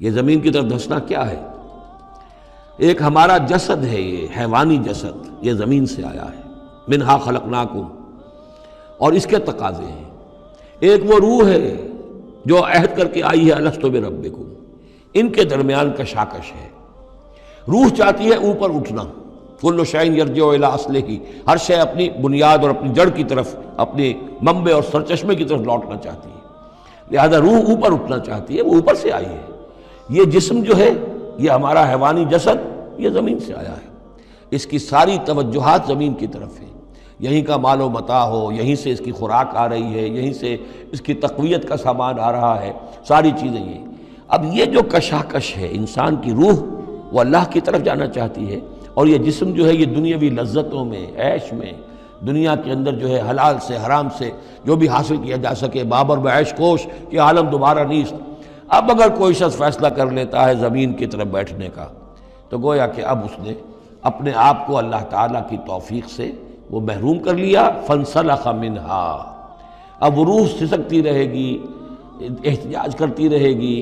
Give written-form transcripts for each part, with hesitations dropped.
یہ زمین کی طرف دھسنا کیا ہے؟ ایک ہمارا جسد ہے، یہ حیوانی جسد، یہ زمین سے آیا ہے، منہا خلقناکم، اور اس کے تقاضے ہیں۔ ایک وہ روح ہے جو عہد کر کے آئی ہے الست بربکم، ان کے درمیان کشاکش ہے۔ روح چاہتی ہے اوپر اٹھنا، کل شیء یرجع الی اصلہ، ہر شے اپنی بنیاد اور اپنی جڑ کی طرف، اپنے منبع اور سرچشمے کی طرف لوٹنا چاہتی ہے، لہذا روح اوپر اٹھنا چاہتی ہے، وہ اوپر سے آئی ہے۔ یہ جسم جو ہے، یہ ہمارا حیوانی جسد، یہ زمین سے آیا ہے، اس کی ساری توجہات زمین کی طرف ہیں، یہیں کا مال و متاع ہو، یہیں سے اس کی خوراک آ رہی ہے، یہیں سے اس کی تقویت کا سامان آ رہا ہے، ساری چیزیں یہ۔ اب یہ جو کشاکش ہے، انسان کی روح وہ اللہ کی طرف جانا چاہتی ہے، اور یہ جسم جو ہے یہ دنیاوی لذتوں میں، عیش میں، دنیا کے اندر جو ہے حلال سے حرام سے جو بھی حاصل کیا جا سکے، بابر بعیش کوش کہ عالم دوبارہ نیست۔ اب اگر کوئی شخص فیصلہ کر لیتا ہے زمین کی طرف بیٹھنے کا، تو گویا کہ اب اس نے اپنے آپ کو اللہ تعالیٰ کی توفیق سے وہ محروم کر لیا، فانسلخ منہا۔ اب وہ روح سسکتی رہے گی، احتجاج کرتی رہے گی،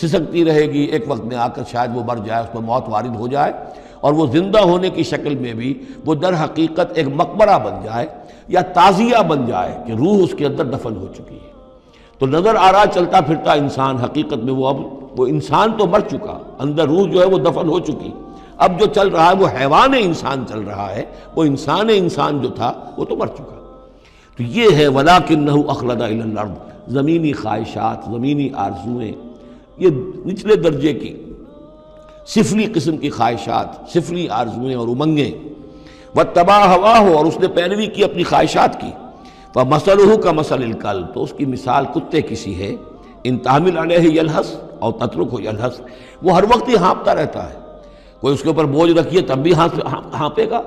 سسکتی رہے گی، ایک وقت میں آ کر شاید وہ مر جائے، اس پر موت وارد ہو جائے، اور وہ زندہ ہونے کی شکل میں بھی وہ در حقیقت ایک مقبرہ بن جائے یا تعزیہ بن جائے کہ روح اس کے اندر دفن ہو چکی ہے۔ تو نظر آ رہا چلتا پھرتا انسان، حقیقت میں وہ انسان تو مر چکا، اندر روح جو ہے وہ دفن ہو چکی، اب جو چل رہا ہے وہ حیوان انسان چل رہا ہے، وہ انسان جو تھا وہ تو مر چکا۔ تو یہ ہے وَلَٰكِنَّهُ أَخْلَدَ إِلَى الْأَرْضِ، زمینی خواہشات، زمینی آرزوئیں، یہ نچلے درجے کی سفلی قسم کی خواہشات، سفلی آرزوئیں اور امنگیں، وَاتَّبَعَ هَوَاهُ، اور اس نے پیروی کی اپنی خواہشات کی، فَمَثَلُهُ كَمَثَلِ الْكَلْبِ، تو اس کی مثال کتے کی سی ہے، ان تحمل علیہ یلہث اور تترکہ یلہث، وہ ہر وقت ہی ہانپتا رہتا ہے، کوئی اس کے اوپر بوجھ رکھیے تب بھی ہانپے گا،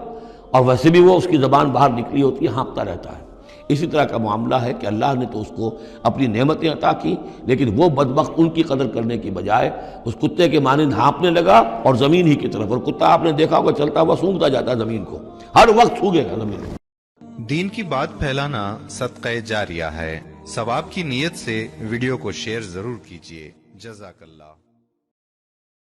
اور ویسے بھی وہ اس کی زبان باہر نکلی ہوتی ہے، ہانپتا رہتا ہے۔ اسی طرح کا معاملہ ہے کہ اللہ نے تو اس کو اپنی نعمتیں عطا کی، لیکن وہ بدبخت ان کی قدر کرنے کی بجائے اس کتے کے مانند ہانپنے لگا اور زمین ہی کی طرف، اور کتا آپ نے دیکھا ہوگا چلتا ہوا سونگھتا جاتا ہے زمین کو، ہر وقت سونگھے گا زمین کو۔ دین کی بات پھیلانا صدقہ جاریہ ہے، ثواب کی نیت سے ویڈیو کو شیئر ضرور کیجیے۔ جزاک اللہ۔